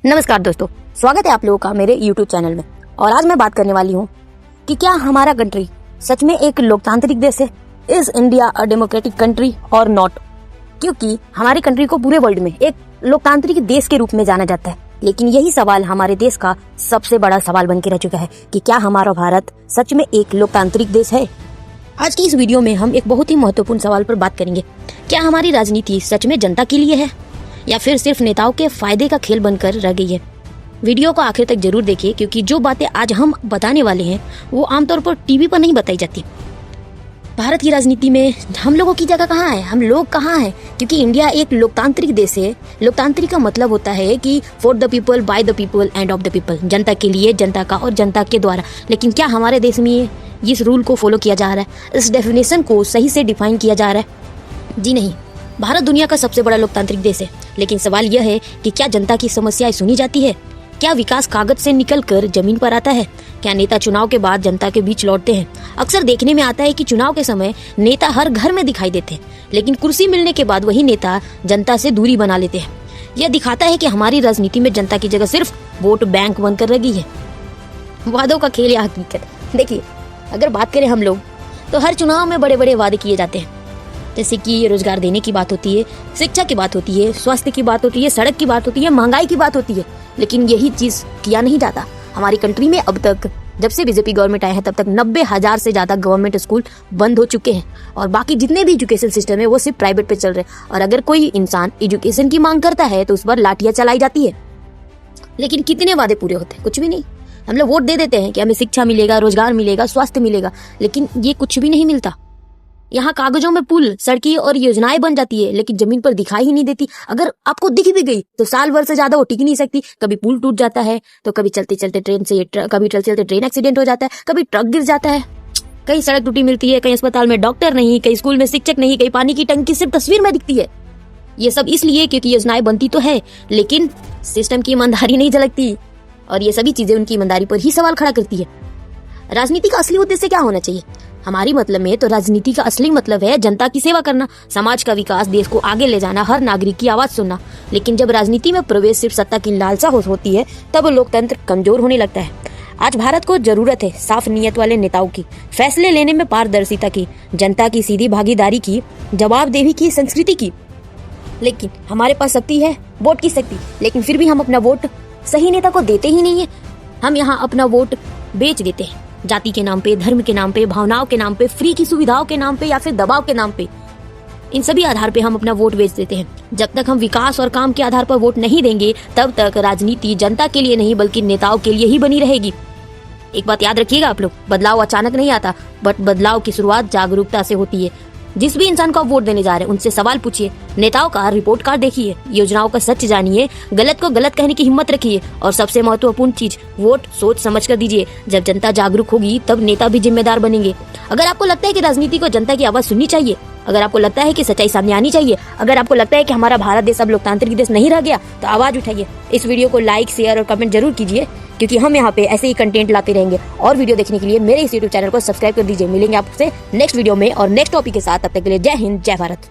नमस्कार दोस्तों, स्वागत है आप लोगों का मेरे YouTube चैनल में। और आज मैं बात करने वाली हूँ कि क्या हमारा कंट्री सच में एक लोकतांत्रिक देश है? Is India a democratic country और नॉट? क्योंकि हमारी कंट्री को पूरे वर्ल्ड में एक लोकतांत्रिक देश के रूप में जाना जाता है, लेकिन यही सवाल हमारे देश का सबसे बड़ा सवाल बन के रह चुका है कि क्या हमारा भारत सच में एक लोकतांत्रिक देश है? आज की इस वीडियो में हम एक बहुत ही महत्वपूर्ण सवाल पर बात करेंगे। क्या हमारी राजनीति सच में जनता के लिए है या फिर सिर्फ नेताओं के फायदे का खेल बनकर रह गई है? वीडियो को आखिर तक जरूर देखिए, क्योंकि जो बातें आज हम बताने वाले हैं वो आमतौर पर टीवी पर नहीं बताई जाती। भारत की राजनीति में हम लोगों की जगह कहाँ है? हम लोग कहाँ हैं? क्योंकि इंडिया एक लोकतांत्रिक देश है। लोकतांत्रिक का मतलब होता है कि for the people, by the people end of the people, जनता के लिए, जनता का और जनता के द्वारा। लेकिन क्या हमारे देश में इस रूल को फॉलो किया जा रहा है? इस डेफिनेशन को सही से डिफाइन किया जा रहा है? जी नहीं। भारत दुनिया का सबसे बड़ा लोकतांत्रिक देश है, लेकिन सवाल यह है कि क्या जनता की समस्याएं सुनी जाती है? क्या विकास कागज से निकलकर जमीन पर आता है? क्या नेता चुनाव के बाद जनता के बीच लौटते हैं? अक्सर देखने में आता है कि चुनाव के समय नेता हर घर में दिखाई देते हैं, लेकिन कुर्सी मिलने के बाद वही नेता जनता से दूरी बना लेते हैं। यह दिखाता है कि हमारी राजनीति में जनता की जगह सिर्फ वोट बैंक बनकर रह गई है। वादों का खेल या हकीकत? देखिए, अगर बात करें हम लोग, तो हर चुनाव में बड़े बड़े वादे किए जाते हैं, जैसे कि रोजगार देने की बात होती है, शिक्षा की बात होती है, स्वास्थ्य की बात होती है, सड़क की बात होती है, महंगाई की बात होती है, लेकिन यही चीज किया नहीं जाता। हमारी कंट्री में अब तक, जब से बीजेपी गवर्नमेंट आया है, तब तक 90,000 से ज्यादा गवर्नमेंट स्कूल बंद हो चुके हैं और बाकी जितने भी एजुकेशन सिस्टम है वो सिर्फ प्राइवेट पे चल रहे हैं। और अगर कोई इंसान एजुकेशन की मांग करता है तो उस पर लाठियां चलाई जाती है। लेकिन कितने वादे पूरे होते हैं? कुछ भी नहीं। हम लोग वोट दे देते हैं कि हमें शिक्षा मिलेगा, रोजगार मिलेगा, स्वास्थ्य मिलेगा, लेकिन ये कुछ भी नहीं मिलता। यहाँ कागजों में पुल, सड़कें और योजनाएं बन जाती है, लेकिन जमीन पर दिखाई ही नहीं देती। अगर आपको दिख भी गई तो साल भर से ज्यादा वो टिक नहीं सकती। कभी पुल टूट जाता है, तो कभी चलते चलते ट्रेन एक्सीडेंट हो जाता है, कभी ट्रक गिर जाता है, कहीं सड़क टूटी मिलती है, कहीं अस्पताल में डॉक्टर नहीं, कहीं स्कूल में शिक्षक नहीं, कहीं पानी की टंकी सिर्फ तस्वीर में दिखती है। ये सब इसलिए क्योंकि योजनाएं बनती तो है, लेकिन सिस्टम की ईमानदारी नहीं झलकती, और ये सभी चीजें उनकी ईमानदारी पर ही सवाल खड़ा करती है। राजनीति का असली उद्देश्य क्या होना चाहिए? हमारी मतलब में तो राजनीति का असली मतलब है जनता की सेवा करना, समाज का विकास, देश को आगे ले जाना, हर नागरिक की आवाज सुनना। लेकिन जब राजनीति में प्रवेश सिर्फ सत्ता की लालसा होती है, तब लोकतंत्र कमजोर होने लगता है। आज भारत को जरूरत है साफ नीयत वाले नेताओं की, फैसले लेने में पारदर्शिता की, जनता की सीधी भागीदारी की, जवाबदेही की, संस्कृति की। लेकिन हमारे पास शक्ति है, वोट की शक्ति, लेकिन फिर भी हम अपना वोट सही नेता को देते ही नहीं है। हम यहाँ अपना वोट बेच देते हैं, जाति के नाम पे, धर्म के नाम पे, भावनाओं के नाम पे, फ्री की सुविधाओं के नाम पे या फिर दबाव के नाम पे। इन सभी आधार पे हम अपना वोट बेच देते हैं। जब तक हम विकास और काम के आधार पर वोट नहीं देंगे, तब तक राजनीति जनता के लिए नहीं बल्कि नेताओं के लिए ही बनी रहेगी। एक बात याद रखिएगा आप लोग, बदलाव अचानक नहीं आता, बट बदलाव की शुरुआत जागरूकता से होती है। जिस भी इंसान को आप वोट देने जा रहे हैं उनसे सवाल पूछिए, नेताओं का रिपोर्ट कार्ड देखिए, योजनाओं का सच जानिए, गलत को गलत कहने की हिम्मत रखिए, और सबसे महत्वपूर्ण चीज, वोट सोच समझ कर दीजिए। जब जनता जागरूक होगी तब नेता भी जिम्मेदार बनेंगे। अगर आपको लगता है कि राजनीति को जनता की आवाज सुननी चाहिए, अगर आपको लगता है कि सच्चाई सामने आनी चाहिए, अगर आपको लगता है कि हमारा भारत देश अब लोकतांत्रिक देश नहीं रह गया, तो आवाज उठाइए। इस वीडियो को लाइक, शेयर और कमेंट जरूर कीजिए, क्योंकि हम यहाँ पे ऐसे ही कंटेंट लाते रहेंगे। और वीडियो देखने के लिए मेरे इस यूट्यूब चैनल को सब्सक्राइब कर दीजिए। मिलेंगे आपसे नेक्स्ट वीडियो में और नेक्स्ट टॉपिक के साथ। तब तक के लिए जय हिंद, जय भारत।